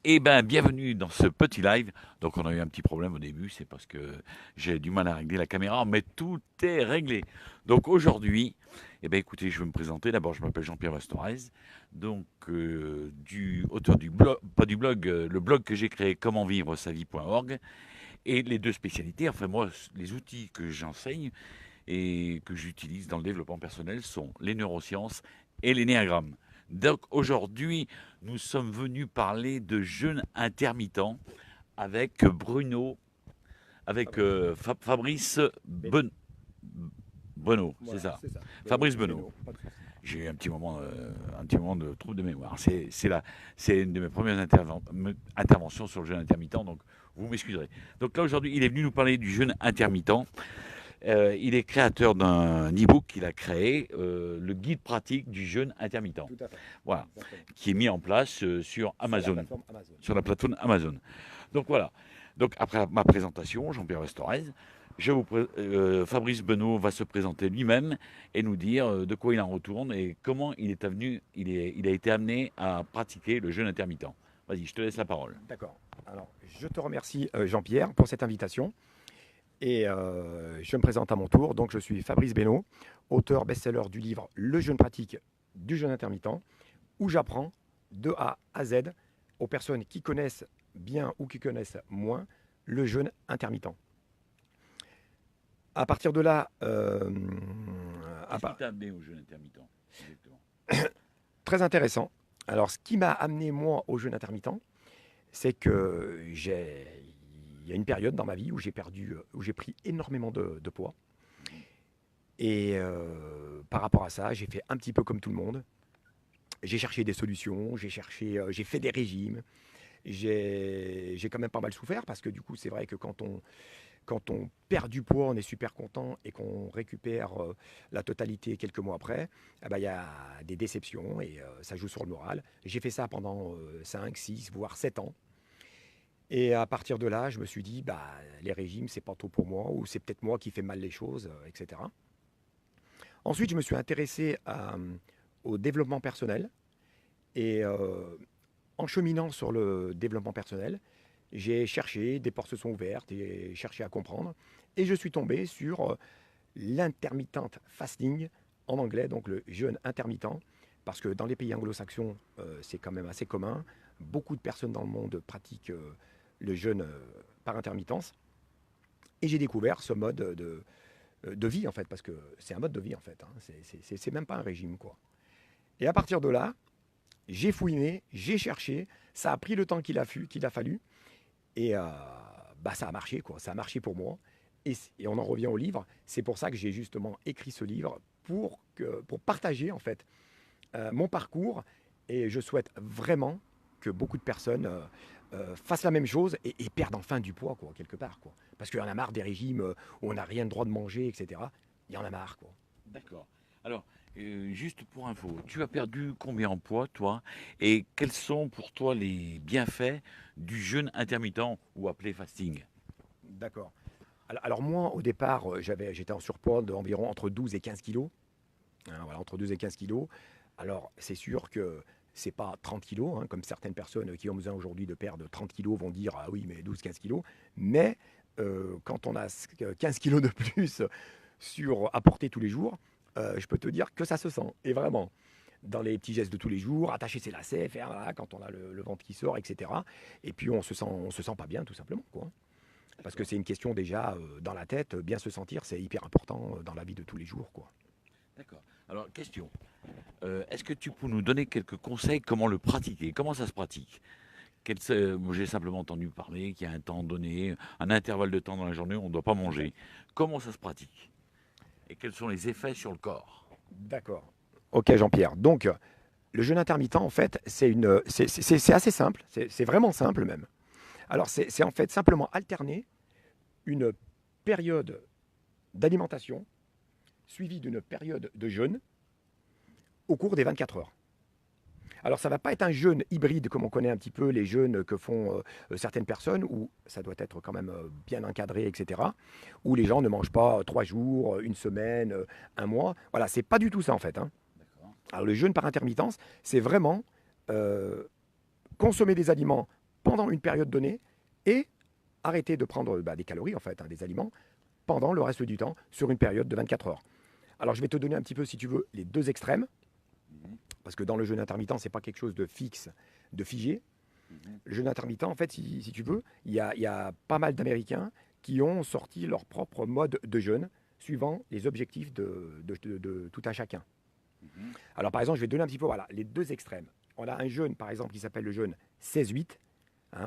Eh ben, bienvenue dans ce petit live. Donc, on a eu un petit problème au début, c'est parce que j'ai du mal à régler la caméra, mais tout est réglé. Donc, aujourd'hui, eh ben, écoutez, je vais me présenter. D'abord, je m'appelle Jean-Pierre Vestorez, donc auteur du blog, pas du blog, le blog que j'ai créé, commentvivre-sa-vie.org, et les deux spécialités. Enfin, moi, les outils que j'enseigne et que j'utilise dans le développement personnel sont les neurosciences et l'énéagramme. Donc aujourd'hui, nous sommes venus parler de jeûne intermittent avec Bruno, avec Fabrice. Fabrice Beno. Benoît, c'est Voilà, ça. c'est ça. Fabrice Benoît. Beno, pas de souci. J'ai eu un petit moment de trouble de mémoire. C'est une de mes premières interventions sur le jeûne intermittent, donc vous m'excuserez. Donc là aujourd'hui, il est venu nous parler du jeûne intermittent. Il est créateur d'un e-book qu'il a créé, le guide pratique du jeûne intermittent. Tout à fait. Voilà, Exactement. qui est mis en place sur Sur la Amazon, plateforme Amazon. sur la plateforme Amazon. Donc voilà. Donc après ma présentation, Jean-Pierre Restorez, Fabrice Benoît va se présenter lui-même et nous dire de quoi il en retourne et comment il a été amené à pratiquer le jeûne intermittent. Vas-y, je te laisse la parole. D'accord. Alors, je te remercie, Jean-Pierre, pour cette invitation. Et je me présente à mon tour. Donc, je suis Fabrice Beno, auteur best-seller du livre Le jeûne pratique du jeûne intermittent, où j'apprends de A à Z aux personnes qui connaissent bien ou qui connaissent moins le jeûne intermittent. À partir de là, Qu'est-ce qui t'a amené au jeûne intermittent exactement? très intéressant. Alors, ce qui m'a amené, moi, au jeûne intermittent, c'est que il y a une période dans ma vie où où j'ai pris énormément de poids. Et par rapport à ça, j'ai fait un petit peu comme tout le monde. J'ai cherché des solutions, j'ai fait des régimes. J'ai quand même pas mal souffert parce que du coup, c'est vrai que quand on perd du poids, on est super content et qu'on récupère la totalité quelques mois après, eh ben, il y a des déceptions et ça joue sur le moral. J'ai fait ça pendant 5, 6, voire 7 ans. Et à partir de là, je me suis dit, bah, les régimes, c'est pas trop pour moi, ou c'est peut-être moi qui fais mal les choses, etc. Ensuite, je me suis intéressé au développement personnel. Et en cheminant sur le développement personnel, j'ai cherché, des portes se sont ouvertes et cherché à comprendre. Et je suis tombé sur l'intermittent fasting, en anglais, donc le jeûne intermittent, parce que dans les pays anglo-saxons, c'est quand même assez commun. Beaucoup de personnes dans le monde pratiquent le jeûne par intermittence. Et j'ai découvert ce mode de vie, en fait, parce que c'est un mode de vie, en fait. Hein. C'est même pas un régime, quoi. Et à partir de là, j'ai fouiné, j'ai cherché, ça a pris le temps qu'il a fallu, et bah, ça a marché, quoi. Ça a marché pour moi. Et on en revient au livre. C'est pour ça que j'ai justement écrit ce livre pour partager en fait mon parcours. Et je souhaite vraiment que beaucoup de personnes fassent la même chose et perdent enfin du poids, quoi, quelque part, quoi. Parce qu'il y en a marre des régimes où on n'a rien de droit de manger, etc. Il y en a marre, quoi. D'accord. Alors, juste pour info, tu as perdu combien en poids, toi? Et quels sont pour toi les bienfaits du jeûne intermittent ou appelé fasting? D'accord. Alors moi, au départ, j'étais en surpoids d'environ entre 12 et 15 kilos. Hein, voilà, entre 12 et 15 kilos. Alors, c'est sûr que c'est pas 30 kilos, hein, comme certaines personnes qui ont besoin aujourd'hui de perdre 30 kilos vont dire ah oui, mais 12-15 kilos. Mais quand on a 15 kilos de plus à porter tous les jours, je peux te dire que ça se sent. Et vraiment, dans les petits gestes de tous les jours, attacher ses lacets, faire voilà, quand on a le ventre qui sort, etc. Et puis on se sent pas bien, tout simplement, quoi. Parce que D'accord. c'est une question déjà dans la tête, bien se sentir, c'est hyper important dans la vie de tous les jours, quoi. D'accord. Alors, question. Est-ce que tu peux nous donner quelques conseils comment le pratiquer? Comment ça se pratique? Moi, j'ai simplement entendu parler qu'il y a un temps donné, un intervalle de temps dans la journée où on ne doit pas manger. Comment ça se pratique? Et quels sont les effets sur le corps? D'accord. Ok, Jean-Pierre. Donc, le jeûne intermittent, en fait, c'est assez simple. C'est vraiment simple même. Alors, c'est en fait simplement alterner une période d'alimentation suivie d'une période de jeûne au cours des 24 heures. Alors, ça ne va pas être un jeûne hybride comme on connaît un petit peu les jeûnes que font certaines personnes, où ça doit être quand même bien encadré, etc. Où les gens ne mangent pas 3 jours, une semaine, un mois. Voilà, c'est pas du tout ça en fait. Hein. D'accord. Alors, le jeûne par intermittence, c'est vraiment consommer des aliments pendant une période donnée et arrêter de prendre des calories, en fait, des aliments, pendant le reste du temps, sur une période de 24 heures. Alors, je vais te donner un petit peu, si tu veux, les deux extrêmes, Mhm. parce que dans le jeûne intermittent, ce n'est pas quelque chose de fixe, de figé. Mhm. Le jeûne intermittent, en fait, si tu veux, il y a pas mal d'Américains qui ont sorti leur propre mode de jeûne, suivant les objectifs de tout un chacun. Mhm. Alors, par exemple, je vais te donner un petit peu les deux extrêmes. On a un jeûne, par exemple, qui s'appelle le jeûne 16-8,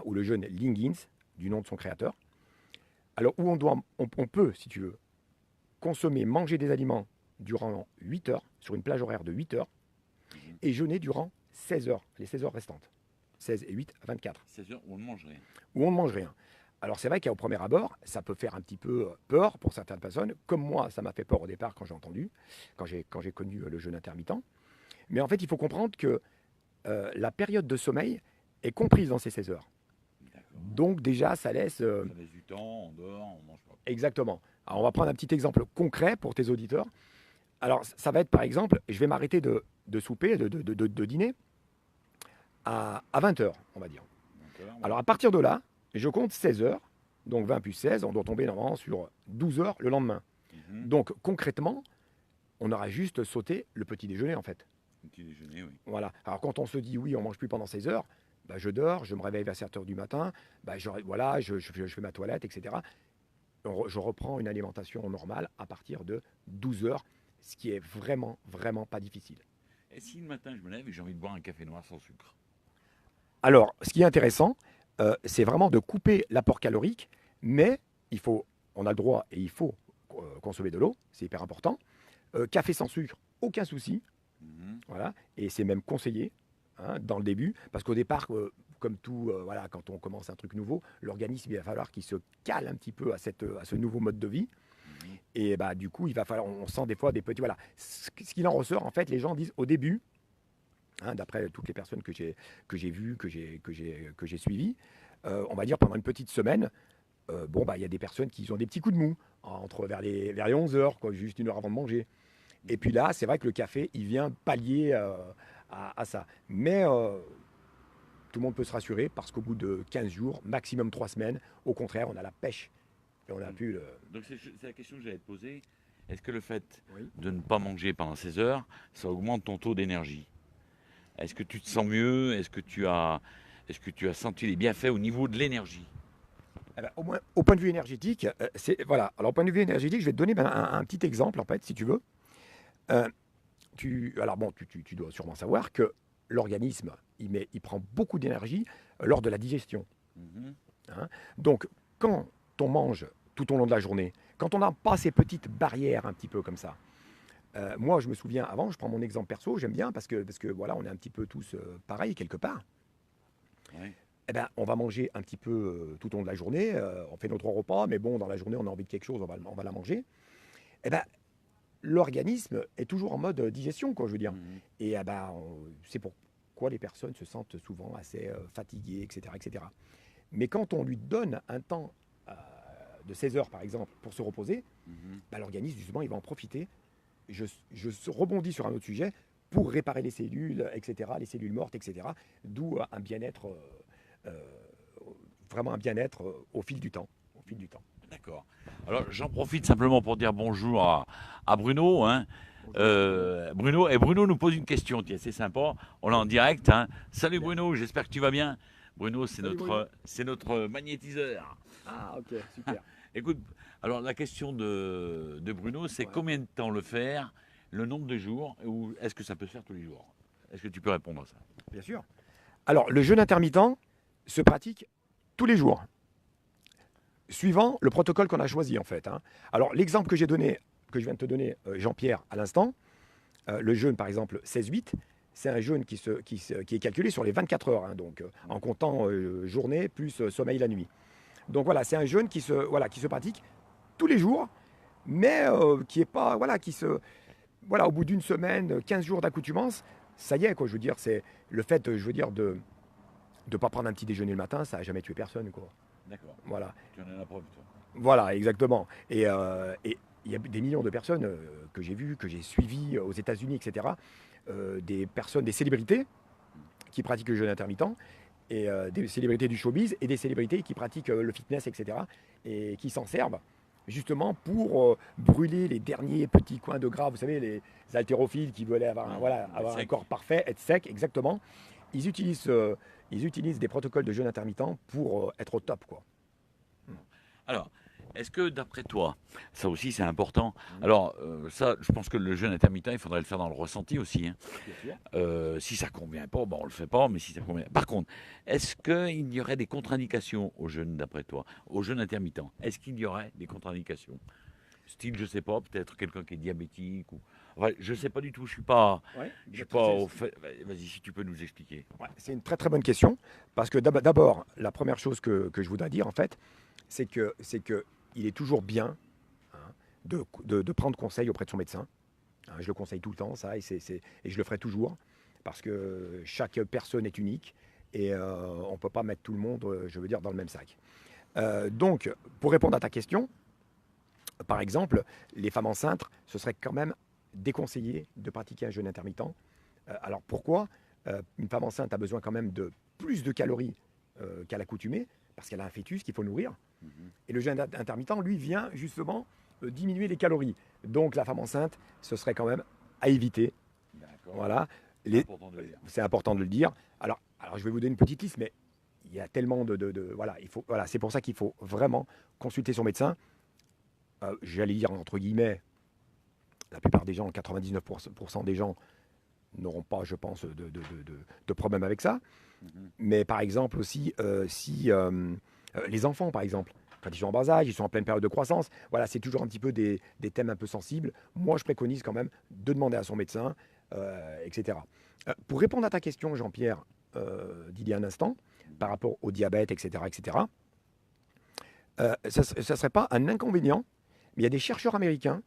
ou le jeûne Lingins, du nom de son créateur. Alors, où on peut, si tu veux, consommer, manger des aliments durant 8 heures, sur une plage horaire de 8 heures, Mhm. et jeûner durant 16 heures, les 16 heures restantes. 16 et 8 à 24, 16 heures où on ne mange rien. où on ne mange rien. Alors c'est vrai qu'au premier abord, ça peut faire un petit peu peur pour certaines personnes. Comme moi, ça m'a fait peur au départ quand j'ai entendu, quand j'ai connu le jeûne intermittent. Mais en fait, il faut comprendre que la période de sommeil est comprise dans ces 16 heures. D'accord. Donc déjà, ça laisse... Ça laisse du temps, on dort, on mange pas. exactement. Alors on va prendre un petit exemple concret pour tes auditeurs. Alors ça va être par exemple, je vais m'arrêter de souper, de dîner à 20 heures, on va dire. D'accord, ouais. Alors à partir de là, je compte 16 heures. Donc 20 plus 16, on doit tomber normalement sur 12 heures le lendemain. Mhm. Donc concrètement, on aura juste sauté le petit déjeuner en fait. Petit déjeuner, oui. Voilà. Alors quand on se dit oui, on mange plus pendant 16 heures, je dors, je me réveille vers 7 heures du matin, je fais ma toilette, etc. Je reprends une alimentation normale à partir de 12 heures, ce qui est vraiment, vraiment pas difficile. Et si le matin je me lève et j'ai envie de boire un café noir sans sucre? Alors, ce qui est intéressant, c'est vraiment de couper l'apport calorique, mais on a le droit et il faut consommer de l'eau, c'est hyper important. Café sans sucre, aucun souci, Mhm. voilà, et c'est même conseillé dans le début, parce qu'au départ, comme tout, quand on commence un truc nouveau, l'organisme, il va falloir qu'il se cale un petit peu à ce nouveau mode de vie, Mhm. et du coup, il va falloir, on sent des fois des petits, voilà. Ce qu'il en ressort, en fait, les gens disent au début, d'après toutes les personnes que j'ai vues, que j'ai suivies, on va dire pendant une petite semaine, il y a des personnes qui ont des petits coups de mou, vers les 11 heures, quoi, juste une heure avant de manger. Et puis là, c'est vrai que le café, il vient pallier à ça. Mais tout le monde peut se rassurer parce qu'au bout de 15 jours, maximum 3 semaines, au contraire, on a la pêche. Et on a pu le... Donc c'est la question que j'allais te poser. Est-ce que le fait Oui. de ne pas manger pendant 16 heures, ça augmente ton taux d'énergie? Est-ce que tu te sens mieux? Est-ce que tu as senti les bienfaits au niveau de l'énergie? Eh ben, au moins, au point de vue énergétique, voilà. Alors, au point de vue énergétique, je vais te donner un petit exemple, en fait, si tu veux. Euh, tu dois sûrement savoir que l'organisme, il prend beaucoup d'énergie lors de la digestion. Mhm. Hein. Donc, quand on mange tout au long de la journée, quand on n'a pas ces petites barrières un petit peu comme ça, moi, je me souviens avant, je prends mon exemple perso, j'aime bien parce que voilà, on est un petit peu tous pareils quelque part. Ouais. Eh ben, on va manger un petit peu tout au long de la journée, on fait nos 3 repas, mais bon, dans la journée, on a envie de quelque chose, on va la manger. Eh ben, l'organisme est toujours en mode digestion, quoi, je veux dire. Mhm. Et c'est pourquoi les personnes se sentent souvent assez fatiguées, etc., etc. Mais quand on lui donne un temps de 16 heures, par exemple, pour se reposer, Mhm. l'organisme, justement, il va en profiter. Je rebondis sur un autre sujet pour réparer les cellules, etc., les cellules mortes, etc. D'où un bien-être, euh, vraiment un bien-être au fil du temps. Au fil du temps. D'accord. Alors j'en profite simplement pour dire bonjour à Bruno, hein. Bruno nous pose une question, tiens, c'est sympa. On est en direct, hein. Salut Bien. Bruno, j'espère que tu vas bien. Bruno, c'est Salut, Bruno. notre magnétiseur. Ah, ok, super. Écoute, alors la question de Bruno, c'est Ouais. combien de temps le faire, le nombre de jours, ou est-ce que ça peut se faire tous les jours? Est-ce que tu peux répondre à ça? Bien sûr. Alors, le jeûne intermittent se pratique tous les jours, suivant le protocole qu'on a choisi, en fait. Alors, l'exemple que je viens de te donner, Jean-Pierre, à l'instant, le jeûne, par exemple, 16-8, c'est un jeûne qui est calculé sur les 24 heures, donc en comptant journée plus sommeil la nuit. Donc voilà, c'est un jeûne qui se pratique tous les jours, mais qui est pas, au bout d'une semaine, 15 jours d'accoutumance, ça y est, quoi. Je veux dire, c'est le fait, je veux dire, de ne pas prendre un petit déjeuner le matin, ça n'a jamais tué personne, quoi. D'accord. Voilà, Tu en as la preuve, toi. voilà, exactement. Et il y a des millions de personnes que j'ai vues, que j'ai suivies aux États-Unis, etc. Des personnes, des célébrités qui pratiquent le jeûne intermittent et des célébrités du showbiz et des célébrités qui pratiquent le fitness, etc. et qui s'en servent justement pour brûler les derniers petits coins de gras. Vous savez, les haltérophiles qui veulent avoir un corps parfait, être sec, exactement. Ils utilisent des protocoles de jeûne intermittent pour être au top, quoi. Alors, est-ce que d'après toi, ça aussi c'est important. Alors, ça, je pense que le jeûne intermittent, il faudrait le faire dans le ressenti aussi, hein. Si ça convient pas, bon, on le fait pas, mais si ça convient. Par contre, est-ce qu'il y aurait des contre-indications au jeûne d'après toi, au jeûne intermittent? Est-ce qu'il y aurait des contre-indications? Style, je sais pas, peut-être quelqu'un qui est diabétique ou. Enfin, je sais pas du tout, je suis pas au fait. Vas-y, si tu peux nous expliquer. Ouais, c'est une très très bonne question parce que d'abord, la première chose que je voudrais dire en fait, c'est que il est toujours bien, hein, de prendre conseil auprès de son médecin. Hein, je le conseille tout le temps, ça, et je le ferai toujours parce que chaque personne est unique et on ne peut pas mettre tout le monde, je veux dire, dans le même sac. Donc, pour répondre à ta question, par exemple, les femmes enceintes, ce serait quand même déconseillé de pratiquer un jeûne intermittent. Alors pourquoi? Une femme enceinte a besoin quand même de plus de calories qu'à l'accoutumée, parce qu'elle a un fœtus qu'il faut nourrir. Et le jeûne intermittent, lui, vient justement diminuer les calories. Donc la femme enceinte, ce serait quand même à éviter. D'accord. Voilà. C'est important de le dire. Alors, je vais vous donner une petite liste, mais il y a tellement voilà, c'est pour ça qu'il faut vraiment consulter son médecin. J'allais dire entre guillemets, la plupart des gens, 99% des gens n'auront pas, je pense, de problème avec ça. Mais par exemple aussi, si les enfants, par exemple, quand ils sont en bas âge, ils sont en pleine période de croissance, voilà, c'est toujours un petit peu des thèmes un peu sensibles. Moi, je préconise quand même de demander à son médecin, etc. Pour répondre à ta question, Jean-Pierre, d'il y a un instant, par rapport au diabète, etc., ça ne serait pas un inconvénient, mais il y a des chercheurs américains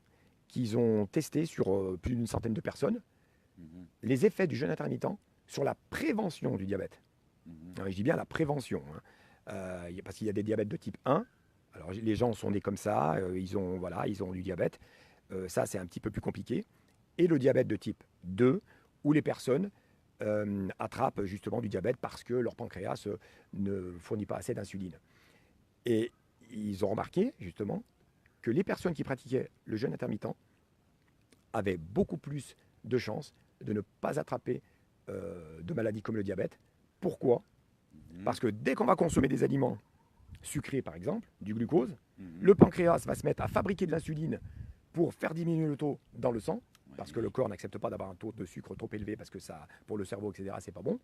qui ont testé sur plus d'une centaine de personnes les effets du jeûne intermittent sur la prévention du diabète. Alors, je dis bien la prévention, hein. Parce qu'il y a des diabètes de type 1. Alors les gens sont nés comme ça, ils ont du diabète. Ça, c'est un petit peu plus compliqué. Et le diabète de type 2, où les personnes attrapent justement du diabète parce que leur pancréas ne fournit pas assez d'insuline. Et ils ont remarqué justement que les personnes qui pratiquaient le jeûne intermittent avaient beaucoup plus de chances de ne pas attraper de maladies comme le diabète. Pourquoi? Parce que dès qu'on va consommer des aliments sucrés, par exemple, du glucose, le pancréas va se mettre à fabriquer de l'insuline pour faire diminuer le taux dans le sang, parce que le corps n'accepte pas d'avoir un taux de sucre trop élevé, parce que ça, pour le cerveau, etc., c'est pas bon.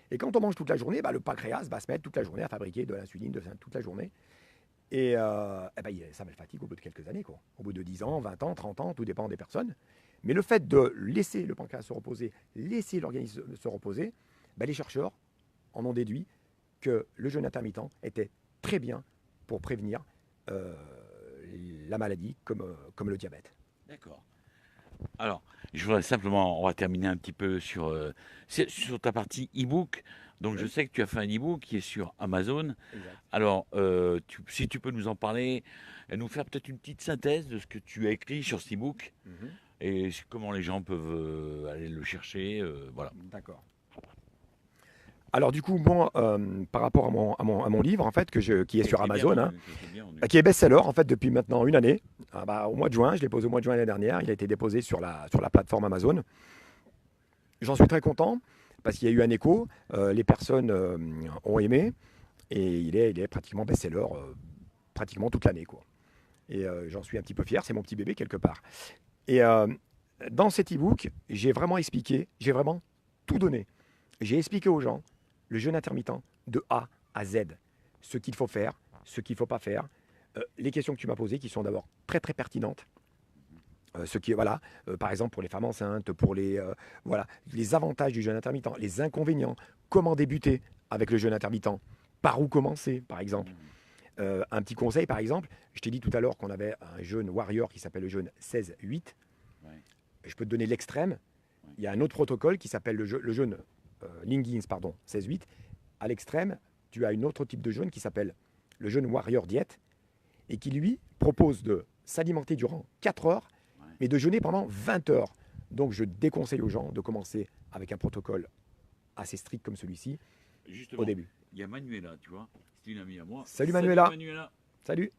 Et quand on mange toute la journée, le pancréas va se mettre toute la journée à fabriquer de l'insuline toute la journée. Et ça me fatigue au bout de quelques années, quoi. Au bout de 10 ans, 20 ans, 30 ans, tout dépend des personnes. Mais le fait de laisser le pancréas se reposer, laisser l'organisme se reposer, les chercheurs en ont déduit que le jeûne intermittent était très bien pour prévenir la maladie comme le diabète. D'accord. Alors, je voudrais simplement, on va terminer un petit peu sur ta partie e-book. Donc, je sais que tu as fait un e-book qui est sur Amazon. Exact. Alors, si tu peux nous en parler, et nous faire peut-être une petite synthèse de ce que tu as écrit sur cet e-book et comment les gens peuvent aller le chercher. Voilà. D'accord. Alors du coup, moi, par rapport à mon livre, en fait, qui est sur Amazon, hein, qui est best-seller, en fait, depuis maintenant une année. Au mois de juin, je l'ai posé au mois de juin l'année dernière. Il a été déposé sur la plateforme Amazon. J'en suis très content parce qu'il y a eu un écho. Les personnes ont aimé et il est pratiquement best-seller pratiquement toute l'année, quoi. Et j'en suis un petit peu fier. C'est mon petit bébé quelque part. Et dans cet e-book, j'ai vraiment expliqué, j'ai vraiment tout donné. J'ai expliqué aux gens le jeûne intermittent de A à Z, ce qu'il faut faire, ce qu'il ne faut pas faire, les questions que tu m'as posées qui sont d'abord très très pertinentes. Par exemple pour les femmes enceintes, pour les avantages du jeûne intermittent, les inconvénients, comment débuter avec le jeûne intermittent, par où commencer par exemple. Un petit conseil par exemple, je t'ai dit tout à l'heure qu'on avait un jeûne warrior qui s'appelle le jeûne 16-8. Je peux te donner l'extrême. Il y a un autre protocole qui s'appelle le jeûne Lingins, 16-8. À l'extrême, tu as un autre type de jeûne qui s'appelle le jeûne Warrior Diet et qui lui propose de s'alimenter durant 4 heures, mais de jeûner pendant 20 heures. Donc je déconseille aux gens de commencer avec un protocole assez strict comme celui-ci Justement, au début. il y a Manuela, tu vois. C'est une amie à moi. Salut Manuela. Manuela. Salut.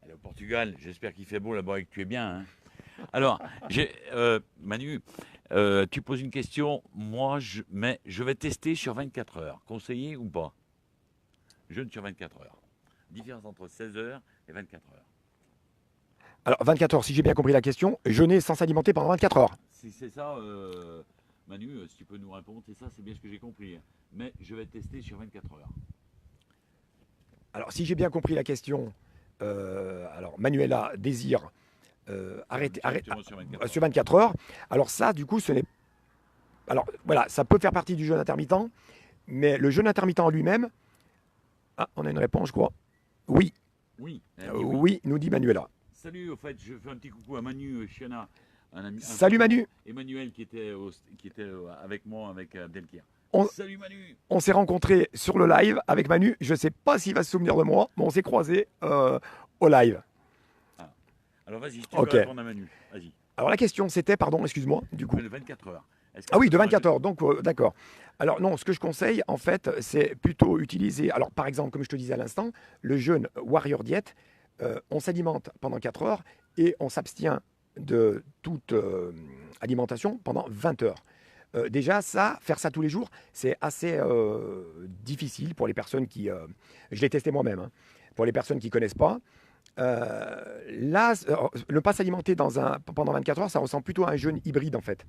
Elle est au Portugal. J'espère qu'il fait beau là-bas et que tu es bien. Hein. Alors, Manu, tu poses une question. Moi, mais je vais tester sur 24 heures. Conseillé ou pas? Jeûne sur 24 heures. Différence entre 16 heures et 24 heures. Alors, 24 heures, si j'ai bien compris la question, jeûner sans s'alimenter pendant 24 heures. Si c'est ça, Manu, si tu peux nous répondre, c'est ça, c'est bien ce que j'ai compris. Mais je vais tester sur 24 heures. Alors, si j'ai bien compris la question, alors Manuela désire arrêter sur 24 heures. Alors ça, du coup, ce n'est... Alors voilà, ça peut faire partie du jeûne intermittent, mais le jeûne intermittent en lui-même... Ah, on a une réponse, je crois. Oui, Oui, oui, nous dit Manuela. Salut, au fait, je fais un petit coucou à Manu Chiana, un ami. Salut Manu. Emmanuel qui était avec moi, avec Abdelkir. Salut Manu. On s'est rencontrés sur le live avec Manu. Je ne sais pas s'il va se souvenir de moi, mais on s'est croisés au live. Ah. Alors vas-y, tu peux répondre à Manu. Vas-y. Alors la question c'était, pardon, excuse-moi, du coup. De 24 heures. Ah oui, de 24 heures, donc d'accord. Alors non, ce que je conseille, en fait, c'est plutôt utiliser, alors par exemple, comme je te disais à l'instant, le jeûne Warrior Diet, on s'alimente pendant 4 heures et on s'abstient de toute alimentation pendant 20 heures. Déjà, faire ça tous les jours, c'est assez difficile pour les personnes qui... je l'ai testé moi-même, hein, pour les personnes qui ne connaissent pas. Là, ne pas s'alimenter pendant 24 heures, ça ressemble plutôt à un jeûne hybride en fait.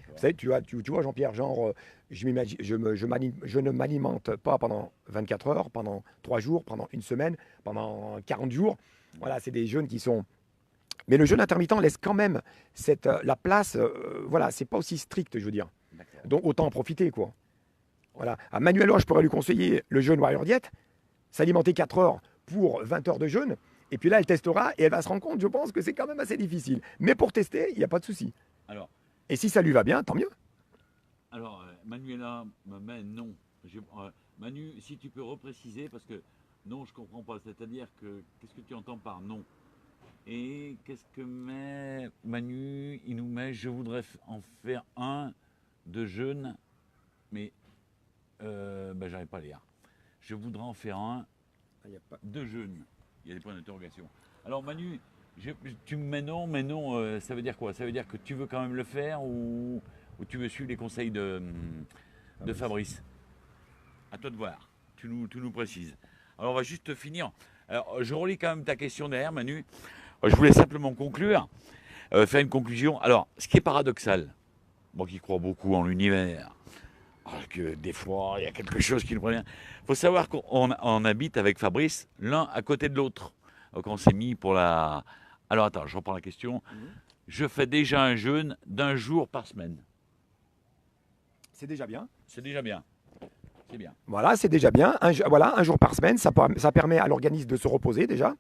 Vous savez, tu vois Jean-Pierre, genre, je ne m'alimente pas pendant 24 heures, pendant 3 jours, pendant une semaine, pendant 40 jours. Voilà, c'est des jeûnes qui sont... Mais le jeûne intermittent laisse quand même la place, voilà, c'est pas aussi strict, je veux dire. Donc autant en profiter, quoi. Voilà. À Manuela, je pourrais lui conseiller le jeûne Warrior Diet, s'alimenter 4 heures pour 20 heures de jeûne. Et puis là, elle testera et elle va se rendre compte, je pense, que c'est quand même assez difficile. Mais pour tester, il n'y a pas de souci. Alors, et si ça lui va bien, tant mieux. Alors, Manuela, mais non. Manu, si tu peux repréciser, parce que non, je ne comprends pas. C'est-à-dire que, qu'est-ce que tu entends par non? Et qu'est-ce que Manu, il nous met, je voudrais en faire un de jeûne, mais j'arrive pas à lire. Je voudrais en faire un de jeûne. Il y a des points d'interrogation. Alors Manu, tu me mets non, mais non, ça veut dire quoi? Ça veut dire que tu veux quand même le faire ou tu veux suivre les conseils de Fabrice? À toi de voir, tu nous précises. Alors on va juste finir. Alors je relis quand même ta question derrière Manu. Je voulais simplement conclure, faire une conclusion. Alors ce qui est paradoxal, moi qui crois beaucoup en l'univers, que des fois il y a quelque chose qui nous prévient. Il faut savoir qu'on habite avec Fabrice l'un à côté de l'autre. Donc on s'est mis pour la... Alors attends, je reprends la question. Je fais déjà un jeûne d'un jour par semaine. C'est déjà bien. C'est déjà bien. C'est bien. Voilà, c'est déjà bien. Un jour par semaine, ça permet à l'organisme de se reposer déjà.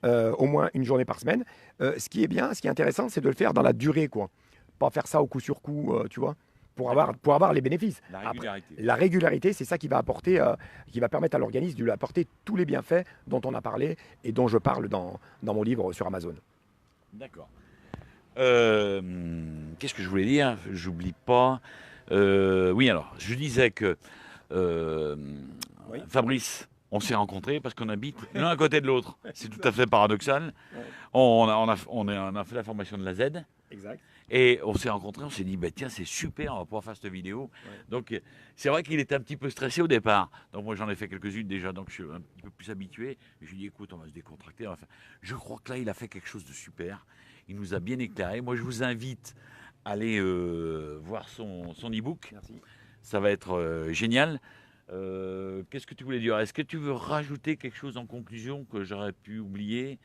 Au moins une journée par semaine. Ce qui est bien, ce qui est intéressant, c'est de le faire dans la durée, quoi. Pas faire ça au coup sur coup, tu vois, pour avoir les bénéfices. La régularité. Après, la régularité, c'est ça qui va apporter, qui va permettre à l'organisme de lui apporter tous les bienfaits dont on a parlé et dont je parle dans mon livre sur Amazon. D'accord. Qu'est-ce que je voulais dire? J'oublie pas. Oui, alors, je disais que Oui. Fabrice, on s'est rencontrés parce qu'on habite l'un à côté de l'autre. C'est tout à fait paradoxal. Ouais. On a fait la formation de la Z. Exact. Et on s'est rencontrés, on s'est dit, bah, tiens, c'est super, on va pouvoir faire cette vidéo. Ouais. Donc, c'est vrai qu'il était un petit peu stressé au départ. Donc, moi, j'en ai fait quelques-unes déjà, donc je suis un petit peu plus habitué. Je lui ai dit, écoute, on va se décontracter. Je crois que là, il a fait quelque chose de super. Il nous a bien éclairé. Moi, je vous invite à aller voir son e-book. Merci. Ça va être génial. Qu'est-ce que tu voulais dire? Est-ce que tu veux rajouter quelque chose en conclusion que j'aurais pu oublier?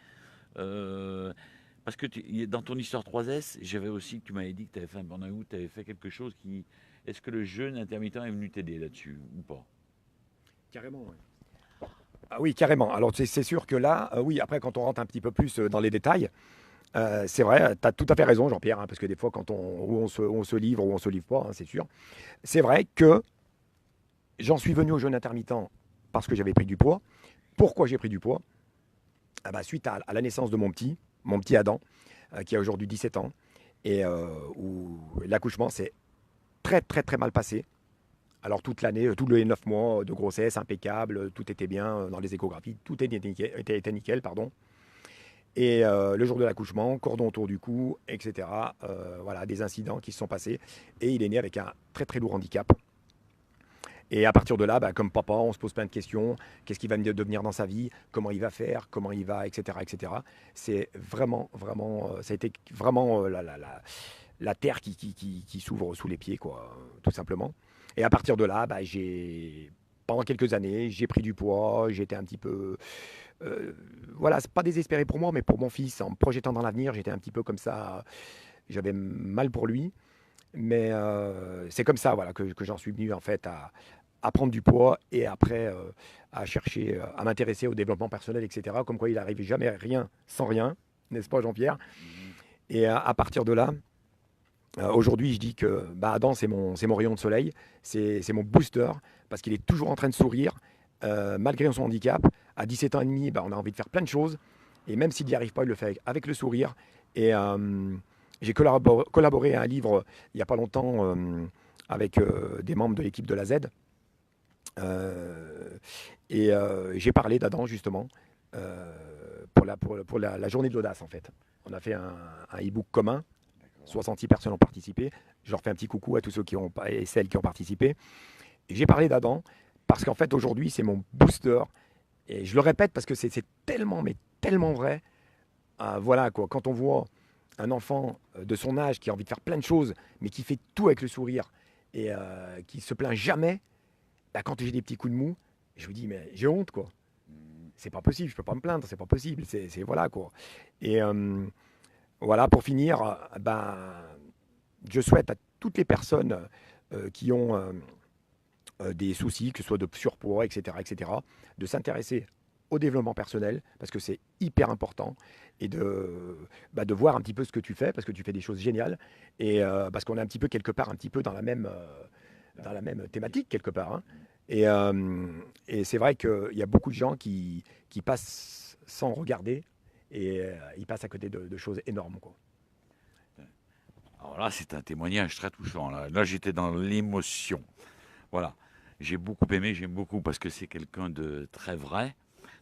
Parce que dans ton histoire 3S, j'avais aussi que tu m'avais dit que tu avais fait un burn-out, tu avais fait quelque chose qui... Est-ce que le jeûne intermittent est venu t'aider là-dessus ou pas? Carrément, oui. Ah oui, carrément. Alors c'est sûr que là, oui, après quand on rentre un petit peu plus dans les détails, c'est vrai, tu as tout à fait raison Jean-Pierre, hein, parce que des fois quand on se livre ou on se livre pas, hein, c'est sûr. C'est vrai que j'en suis venu au jeûne intermittent parce que j'avais pris du poids. Pourquoi j'ai pris du poids? Suite à la naissance de mon petit Adam, qui a aujourd'hui 17 ans, et où l'accouchement s'est très très très mal passé. Alors toute l'année, tous les 9 mois de grossesse, impeccable, tout était bien dans les échographies, tout était nickel, pardon. Et le jour de l'accouchement, cordon autour du cou, etc. Voilà, des incidents qui se sont passés. Et il est né avec un très très lourd handicap. Et à partir de là, bah, comme papa, on se pose plein de questions. Qu'est-ce qu'il va devenir dans sa vie? Comment il va faire? Comment il va, etc., etc. C'est vraiment, vraiment, ça a été vraiment la terre qui s'ouvre sous les pieds, quoi, tout simplement. Et à partir de là, bah, pendant quelques années, j'ai pris du poids. J'étais un petit peu, voilà, c'est pas désespéré pour moi, mais pour mon fils, en me projetant dans l'avenir, j'étais un petit peu comme ça. J'avais mal pour lui. Mais c'est comme ça, voilà, que j'en suis venu en fait à prendre du poids et après à chercher, à m'intéresser au développement personnel, etc. Comme quoi il n'arrive jamais rien sans rien, n'est-ce pas Jean-Pierre? Mhm. Et à partir de là, aujourd'hui je dis que bah, Adam c'est mon rayon de soleil, c'est mon booster parce qu'il est toujours en train de sourire malgré son handicap. À 17 ans et demi, bah, on a envie de faire plein de choses et même s'il n'y arrive pas, il le fait avec le sourire. Et j'ai collaboré à un livre il n'y a pas longtemps avec des membres de l'équipe de la Z. Euh, et j'ai parlé d'Adam justement pour la journée de l'audace en fait. On a fait un e-book commun, D'accord. 66 personnes ont participé. Je leur fais un petit coucou à tous ceux qui ont et celles qui ont participé. Et j'ai parlé d'Adam parce qu'en fait aujourd'hui c'est mon booster. Et je le répète parce que c'est tellement, mais tellement vrai. Voilà quoi, quand on voit un enfant de son âge qui a envie de faire plein de choses, mais qui fait tout avec le sourire et qui se plaint jamais, bah, quand j'ai des petits coups de mou, je me dis, mais j'ai honte, quoi. Mhm. C'est pas possible, je peux pas me plaindre, c'est pas possible. Voilà, quoi. Et voilà, pour finir, ben, je souhaite à toutes les personnes qui ont des soucis, que ce soit de surpoids, etc., de s'intéresser au développement personnel, parce que c'est hyper important, et de voir un petit peu ce que tu fais, parce que tu fais des choses géniales, et parce qu'on est un petit peu quelque part, un petit peu dans la même thématique, quelque part. Hein. Mhm. Et c'est vrai qu'il y a beaucoup de gens qui passent sans regarder, et ils passent à côté de choses énormes. Quoi. Alors là, c'est un témoignage très touchant. Là j'étais dans l'émotion. Voilà. J'ai beaucoup aimé, j'aime beaucoup parce que c'est quelqu'un de très vrai,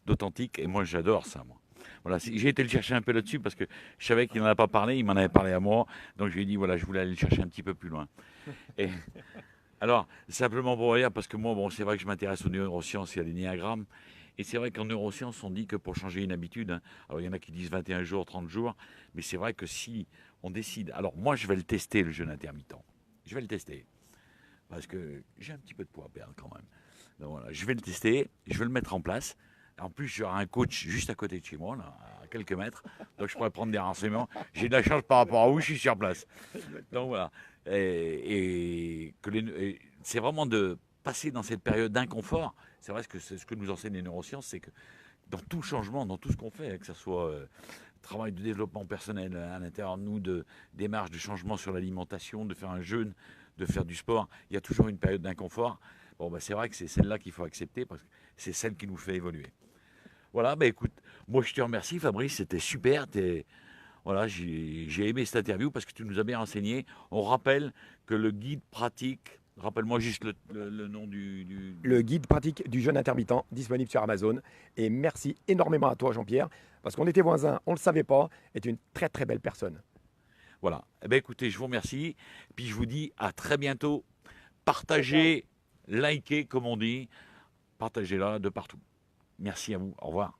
d'authentique, et moi j'adore ça, moi. Voilà, j'ai été le chercher un peu là-dessus parce que je savais qu'il n'en a pas parlé, il m'en avait parlé à moi, donc je lui ai dit, voilà, je voulais aller le chercher un petit peu plus loin. Et alors, simplement pour dire, parce que moi, bon, c'est vrai que je m'intéresse aux neurosciences et à l'énéagramme, et c'est vrai qu'en neurosciences, on dit que pour changer une habitude, hein, alors il y en a qui disent 21 jours, 30 jours, mais c'est vrai que si on décide, alors moi je vais le tester, le jeûne intermittent, je vais le tester, parce que j'ai un petit peu de poids à perdre quand même. Donc voilà, je vais le tester, je vais le mettre en place. En plus, j'aurai un coach juste à côté de chez moi, là, à quelques mètres. Donc je pourrais prendre des renseignements. J'ai de la chance par rapport à où je suis sur place. Donc voilà. Et c'est vraiment de passer dans cette période d'inconfort. C'est vrai que c'est ce que nous enseignent les neurosciences, c'est que dans tout changement, dans tout ce qu'on fait, que ce soit travail de développement personnel à l'intérieur de nous, de démarche de changement sur l'alimentation, de faire un jeûne, de faire du sport, il y a toujours une période d'inconfort. Bon, bah, c'est vrai que c'est celle-là qu'il faut accepter parce que c'est celle qui nous fait évoluer. Voilà, bah écoute, moi je te remercie Fabrice, c'était super. Voilà, j'ai aimé cette interview parce que tu nous as bien renseigné. On rappelle que le guide pratique, rappelle-moi juste le nom Le guide pratique du jeûne intermittent disponible sur Amazon. Et merci énormément à toi, Jean-Pierre, parce qu'on était voisins, on ne le savait pas, et tu es une très très belle personne. Voilà. Eh bien, écoutez, je vous remercie. Puis je vous dis à très bientôt. Partagez, likez, comme on dit. Partagez-la de partout. Merci à vous. Au revoir.